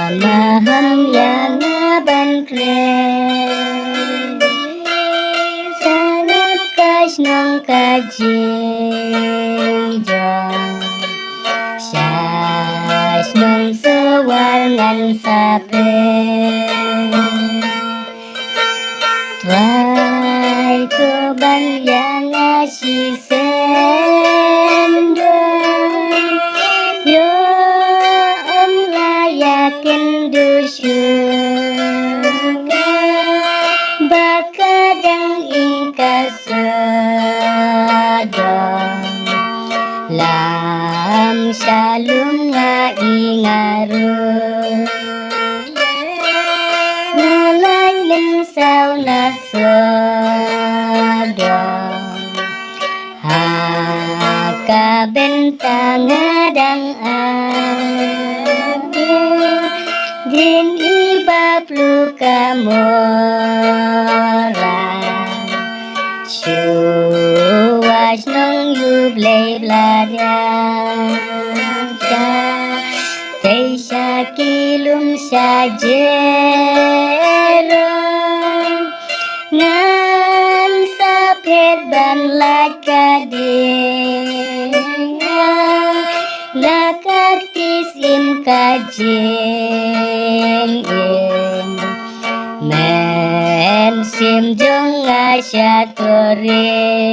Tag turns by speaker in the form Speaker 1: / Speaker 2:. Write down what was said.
Speaker 1: Kamaham yang abangkren sangat kasnong kajing jong syasnong sewarngan sape tuai keban yang ngasih sendong yo yakin dusyuga bakadang ingka sedang lam shalum nga ingaru ngalailin saw na sedang haka bentang ngadang din iba pluka mora cuas nong yublay bladang tay sa kilum sa jerong ngan sa pedban lakading lakaktis im kajing men sim jong asya turing